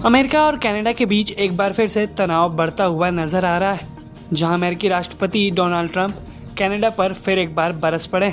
America और Canada के बीच एक बार फिर से तनाव बढ़ता हुआ नजर आ रहा है, जहां अमेरिकी राष्ट्रपति डोनाल्ड ट्रंप कनाडा पर फिर एक बार बरस पड़े।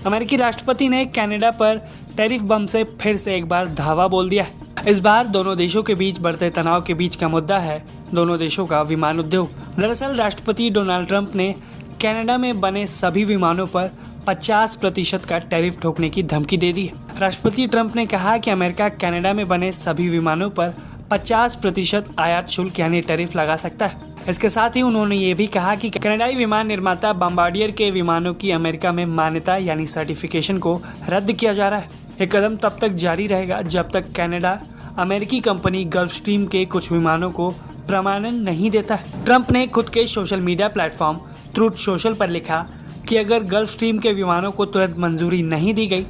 अमेरिकी राष्ट्रपति ने कनाडा पर टैरिफ बम से फिर से एक बार धावा बोल दिया। इस बार दोनों देशों के बीच बढ़ते तनाव के बीच का मुद्दा है दोनों देशों का विमान उद्योग। दरअसल राष्ट्रपति डोनाल्ड ट्रंप ने कनाडा में बने सभी विमानों पर 50% का टैरिफ ठोकने की धमकी दे दी। राष्ट्रपति ट्रंप ने कहा कि अमेरिका कनाडा में बने सभी विमानों पर 50% आयात शुल्क यानी टैरिफ लगा सकता है। इसके साथ ही उन्होंने ये भी कहा कि कनाडाई विमान निर्माता बॉम्बार्डियर के विमानों की अमेरिका में मान्यता यानी सर्टिफिकेशन को रद्द किया जा रहा है। ये कदम तब तक जारी रहेगा जब तक कनाडा अमेरिकी कंपनी गल्फस्ट्रीम के कुछ विमानों को प्रमाणन नहीं देता है। ट्रंप ने खुद के social media platform truth social पर लिखा कि अगर गल्फस्ट्रीम के विमानों को तुरंत मंजूरी नहीं दी गई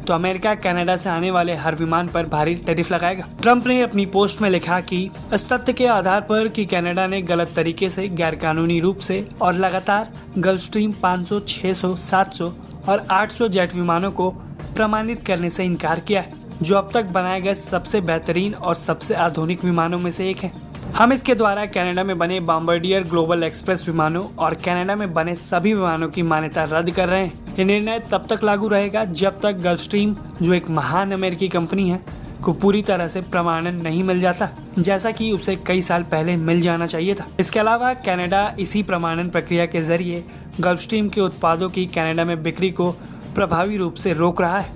तो अमेरिका कनाडा से आने वाले हर विमान पर भारी टैरिफ लगाएगा। ट्रंप ने अपनी पोस्ट में लिखा कि इस तथ्य के आधार पर कि कनाडा ने गलत तरीके से गैरकानूनी रूप से और लगातार गल्फस्ट्रीम 500, 600, 700 और 800 जेट विमानों को प्रमाणित करने से इनकार किया है, जो अब तक बनाए गए सबसे बेहतरीन और सबसे आधुनिक विमानों में से एक है। हम इसके द्वारा कनाडा में बने बॉम्बार्डियर ग्लोबल एक्सप्रेस विमानों और कनाडा में बने सभी विमानों की मान्यता रद्द कर रहे हैं। ये निर्णय तब तक लागू रहेगा जब तक गल्फस्ट्रीम, जो एक महान अमेरिकी कंपनी है, को पूरी तरह से प्रमाणन नहीं मिल जाता, जैसा कि उसे कई साल पहले मिल जाना चाहिए था। इसके अलावा कनाडा इसी प्रमाणन प्रक्रिया के जरिए गल्फस्ट्रीम के उत्पादों की कनाडा में बिक्री को प्रभावी रूप से रोक रहा है।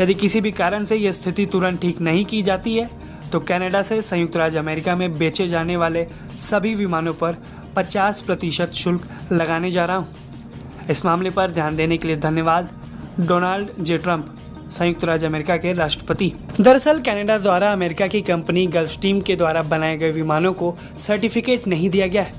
यदि किसी भी कारण से यह स्थिति तुरंत ठीक नहीं की जाती है तो कनाडा से संयुक्त राज्य अमेरिका में बेचे जाने वाले सभी विमानों पर 50% शुल्क लगाने जा रहा हूं। इस मामले पर ध्यान देने के लिए धन्यवाद, डोनाल्ड जे ट्रंप, संयुक्त राज्य अमेरिका के राष्ट्रपति। दरअसल कनाडा द्वारा अमेरिका की कंपनी गल्फस्ट्रीम के द्वारा बनाए गए विमानों को सर्टिफिकेट नहीं दिया गया है,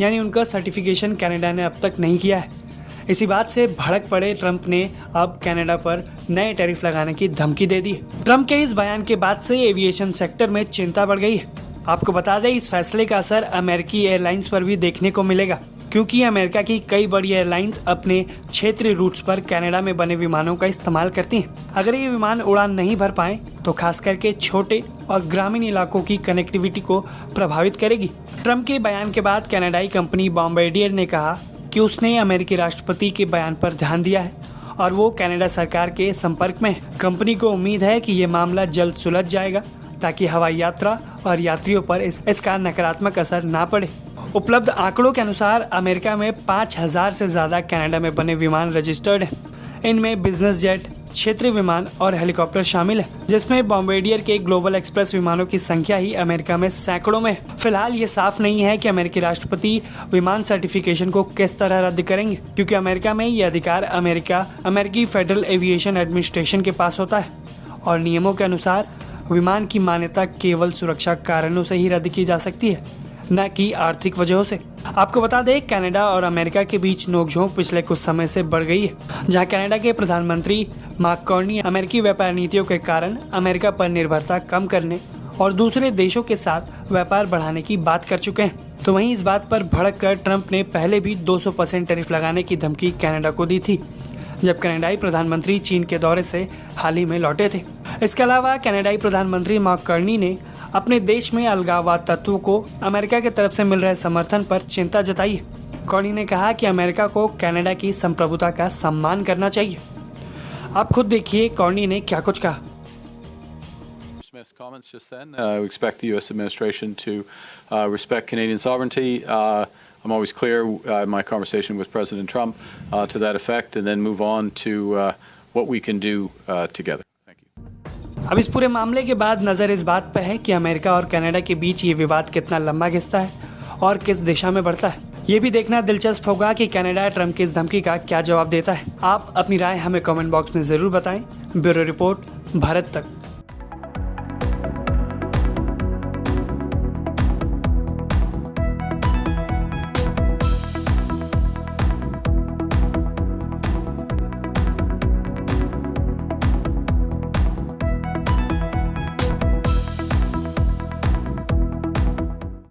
यानी उनका सर्टिफिकेशन कनाडा ने अब तक नहीं किया है। इसी बात से भड़क पड़े ट्रंप ने अब कनाडा पर नए टैरिफ लगाने की धमकी दे दी। ट्रंप के इस बयान के बाद से एविएशन सेक्टर में चिंता बढ़ गई है। आपको बता दें, इस फैसले का असर अमेरिकी एयरलाइंस पर भी देखने को मिलेगा, क्योंकि अमेरिका की कई बड़ी एयरलाइंस अपने क्षेत्रीय रूट्स पर कनाडा में बने विमानों का इस्तेमाल करती हैं। अगर ये विमान उड़ान नहीं भर पाए तो खास करके छोटे और ग्रामीण इलाकों की कनेक्टिविटी को प्रभावित करेगी। ट्रंप के बयान के बाद कनाडाई कंपनी बॉम्बार्डियर ने कहा कि उसने अमेरिकी राष्ट्रपति के बयान पर ध्यान दिया है और वो कनाडा सरकार के संपर्क में है। कंपनी को उम्मीद है कि ये मामला जल्द सुलझ जाएगा ताकि हवाई यात्रा और यात्रियों पर इसका नकारात्मक असर ना पड़े। उपलब्ध आंकड़ों के अनुसार अमेरिका में 5000 से ज़्यादा कनाडा में बने विमान रजिस्टर्ड हैं। इनमें बिजनेस जेट, क्षेत्रीय विमान और हेलीकॉप्टर शामिल है, जिसमें बॉम्बार्डियर के ग्लोबल एक्सप्रेस विमानों की संख्या ही अमेरिका में सैकड़ों में है। फिलहाल ये साफ नहीं है कि अमेरिकी राष्ट्रपति विमान सर्टिफिकेशन को किस तरह रद्द करेंगे, क्योंकि अमेरिका में ये अधिकार अमेरिकी फेडरल एविएशन एडमिनिस्ट्रेशन के पास होता है और नियमों के अनुसार विमान की मान्यता केवल सुरक्षा कारणों से ही रद्द की जा सकती है, न कि आर्थिक वजहों से। आपको बता दें, कनाडा और अमेरिका के बीच नोकझोंक पिछले कुछ समय से बढ़ गई है, जहां कनाडा के प्रधानमंत्री मार्क कार्नी अमेरिकी व्यापार नीतियों के कारण अमेरिका पर निर्भरता कम करने और दूसरे देशों के साथ व्यापार बढ़ाने की बात कर चुके हैं। तो वहीं इस बात पर भड़क कर ट्रंप ने पहले भी 200% टैरिफ लगाने की धमकी कनाडा को दी थी, जब कनाडाई प्रधानमंत्री चीन के दौरे से हाल ही में लौटे थे। इसके अलावा कनाडाई प्रधानमंत्री मार्क कार्नी ने अपने देश में अलगाववाद तत्वों को अमेरिका की तरफ से मिल रहे समर्थन पर चिंता जताई है। कार्नी ने कहा कि अमेरिका को कनाडा की संप्रभुता का सम्मान करना चाहिए। आप खुद देखिए कार्नी ने क्या कुछ कहा। Smith's comments just then. We expect the U.S. administration to respect Canadian sovereignty. I'm always clear in my conversation with President Trump to that effect, and then move on to what we can do together. Thank you. अब इस पूरे मामले के बाद नज़र इस बात पर है कि अमेरिका और कनाडा के बीच ये विवाद कितना लंबा खिंचता है और किस दिशा में बढ़ता है। ये भी देखना दिलचस्प होगा कि कनाडा ट्रंप की इस धमकी का क्या जवाब देता है। आप अपनी राय हमें कमेंट बॉक्स में ज़रूर बताएं। ब्यूरो रिपोर्ट, भारत तक।